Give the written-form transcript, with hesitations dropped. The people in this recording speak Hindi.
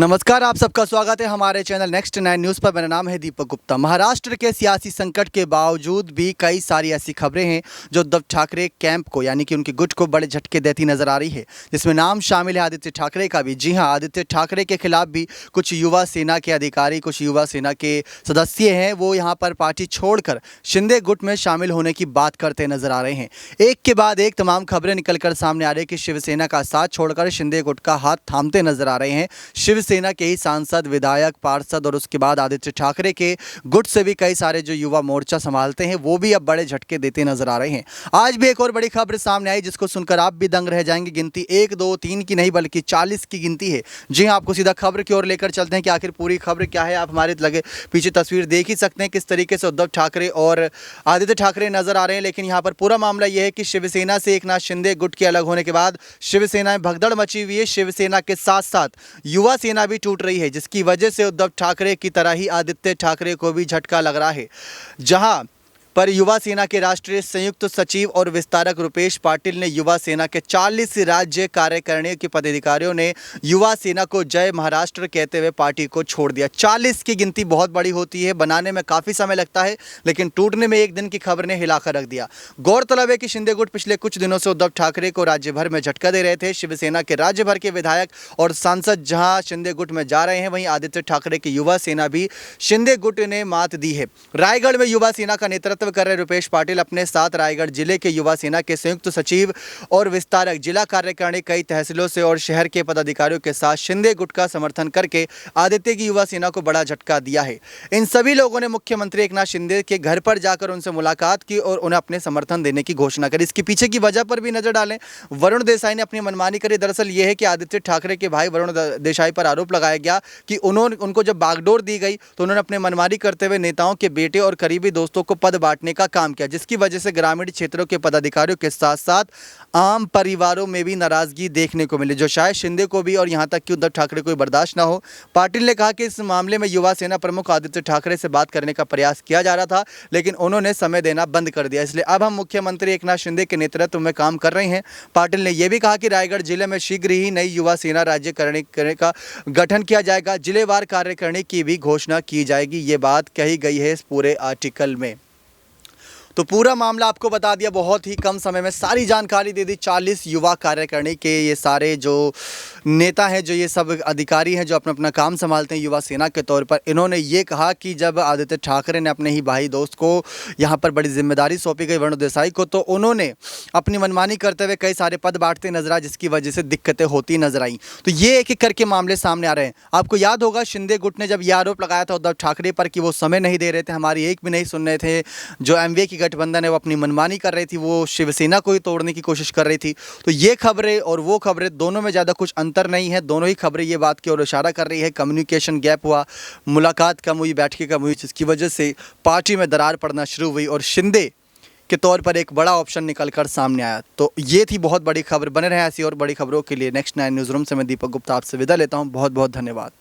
नमस्कार, आप सबका स्वागत है हमारे चैनल नेक्स्ट 9 न्यूज़ पर। मेरा नाम है दीपक गुप्ता। महाराष्ट्र के सियासी संकट के बावजूद भी कई सारी ऐसी खबरें हैं जो उद्धव ठाकरे कैंप को यानी कि उनके गुट को बड़े झटके देती नजर आ रही है, जिसमें नाम शामिल है आदित्य ठाकरे का भी। जी हां, आदित्य ठाकरे के खिलाफ भी कुछ युवा सेना के अधिकारी, कुछ युवा सेना के सदस्य हैं, वो यहाँ पर पार्टी छोड़कर शिंदे गुट में शामिल होने की बात करते नजर आ रहे हैं। एक के बाद एक तमाम खबरें निकलकर सामने आ रही है कि शिवसेना का साथ छोड़कर शिंदे गुट का हाथ थामते नजर आ रहे हैं। शिवसेना के ही सांसद, विधायक, पार्षद और उसके बाद आदित्य ठाकरे के गुट से भी कई सारे जो युवा मोर्चा संभालते हैं वो भी अब बड़े झटके देते नजर आ रहे हैं। आज भी एक और बड़ी खबर सामने आई जिसको सुनकर आप भी दंग रह जाएंगे। गिनती 1, 2, 3 की नहीं बल्कि 40 की गिनती है। जी हाँ, आपको सीधा खबर की ओर लेकर चलते हैं कि आखिर पूरी खबर क्या है। आप हमारे लगे पीछे तस्वीर देख ही सकते हैं किस तरीके से उद्धव ठाकरे और आदित्य ठाकरे नजर आ रहे हैं। लेकिन यहाँ पर पूरा मामला यह है कि शिवसेना से एकनाथ शिंदे गुट के अलग होने के बाद शिवसेना में भगदड़ मची हुई है। शिवसेना के साथ साथ युवा सेना भी टूट रही है, जिसकी वजह से उद्धव ठाकरे की तरह ही आदित्य ठाकरे को भी झटका लग रहा है। जहां पर युवा सेना के राष्ट्रीय संयुक्त सचिव और विस्तारक रुपेश पाटिल ने युवा सेना के 40 राज्य कार्यकारिणी के पदाधिकारियों ने युवा सेना को जय महाराष्ट्र कहते हुए पार्टी को छोड़ दिया। 40 की गिनती बहुत बड़ी होती है, बनाने में काफ़ी समय लगता है, लेकिन टूटने में एक दिन की खबर ने हिलाकर रख दिया। गौरतलब है कि शिंदे गुट पिछले कुछ दिनों से उद्धव ठाकरे को राज्य भर में झटका दे रहे थे। शिवसेना के राज्य भर के विधायक और सांसद जहां शिंदे गुट में जा रहे हैं, वहीं आदित्य ठाकरे की युवा सेना भी शिंदे गुट ने मात दी है। रायगढ़ में युवा सेना का नेतृत्व कर रहे रुपेश पाटिल अपने साथ रायगढ़ जिले के युवा सेना के संयुक्त सचिव और विस्तारक, जिला कार्यकारिणी, कई तहसीलों से और शहर के पदाधिकारियों के साथ शिंदे गुट का समर्थन करके आदित्य की युवा सेना को बड़ा झटका दिया है। इन सभी लोगों ने मुख्यमंत्री एकनाथ शिंदे के घर पर जाकर उनसे मुलाकात की और उन्हें अपने समर्थन देने की घोषणा करी। इसके पीछे की वजह पर भी नजर डालें। वरुण देसाई ने अपनी मनमानी करी। दरअसल यह है कि आदित्य ठाकरे के भाई वरुण देसाई पर आरोप लगाया गया कि उनको जब बागडोर दी गई तो उन्होंने अपने मनमानी करते हुए नेताओं के बेटे और करीबी दोस्तों को पद बांटने का काम किया, जिसकी वजह से ग्रामीण क्षेत्रों के पदाधिकारियों के साथ साथ आम परिवारों में भी नाराजगी देखने को मिली, जो शायद शिंदे को भी और यहां तक कि उद्धव ठाकरे को भी बर्दाश्त ना हो। पाटिल ने कहा कि इस मामले में युवा सेना प्रमुख आदित्य ठाकरे से बात करने का प्रयास किया जा रहा था, लेकिन उन्होंने समय देना बंद कर दिया। इसलिए अब हम मुख्यमंत्री एकनाथ शिंदे के नेतृत्व में काम कर रहे हैं। पाटिल ने यह भी कहा कि रायगढ़ जिले में शीघ्र ही नई युवा सेना राज्य करने का गठन किया जाएगा। जिलेवार कार्यकारिणी की भी घोषणा की जाएगी। ये बात कही गई है इस पूरे आर्टिकल में। तो पूरा मामला आपको बता दिया, बहुत ही कम समय में सारी जानकारी दे दी। 40 युवा कार्यकारिणी के ये सारे जो नेता हैं, जो ये सब अधिकारी हैं, जो अपना अपना काम संभालते हैं युवा सेना के तौर पर, इन्होंने ये कहा कि जब आदित्य ठाकरे ने अपने ही भाई दोस्त को यहाँ पर बड़ी जिम्मेदारी सौंपी गई, वरुण देसाई को, तो उन्होंने अपनी मनमानी करते हुए कई सारे पद बांटते नजर आए, जिसकी वजह से दिक्कतें होती नजर आई। तो ये एक एक करके मामले सामने आ रहे हैं। आपको याद होगा शिंदे गुट ने जब यह आरोप लगाया था उद्धव ठाकरे पर कि वो समय नहीं दे रहे थे, हमारी एक भी नहीं सुन रहे थे, जो एमवीए की गठबंधन है वो अपनी मनमानी कर रही थी, वो शिवसेना को ही तोड़ने की कोशिश कर रही थी। तो ये खबरें और वो खबरें दोनों में ज़्यादा कुछ अंतर नहीं है। दोनों ही खबरें ये बात की ओर इशारा कर रही है, कम्युनिकेशन गैप हुआ, मुलाकात कम हुई, बैठकें कम हुई, जिसकी वजह से पार्टी में दरार पड़ना शुरू हुई और शिंदे के तौर पर एक बड़ा ऑप्शन निकलकर सामने आया। तो ये थी बहुत बड़ी खबर। बने रहे ऐसी और बड़ी खबरों के लिए। नेक्स्ट 9 न्यूज़ रूम से मैं दीपक गुप्ता आपसे विदा लेता हूँ। बहुत बहुत धन्यवाद।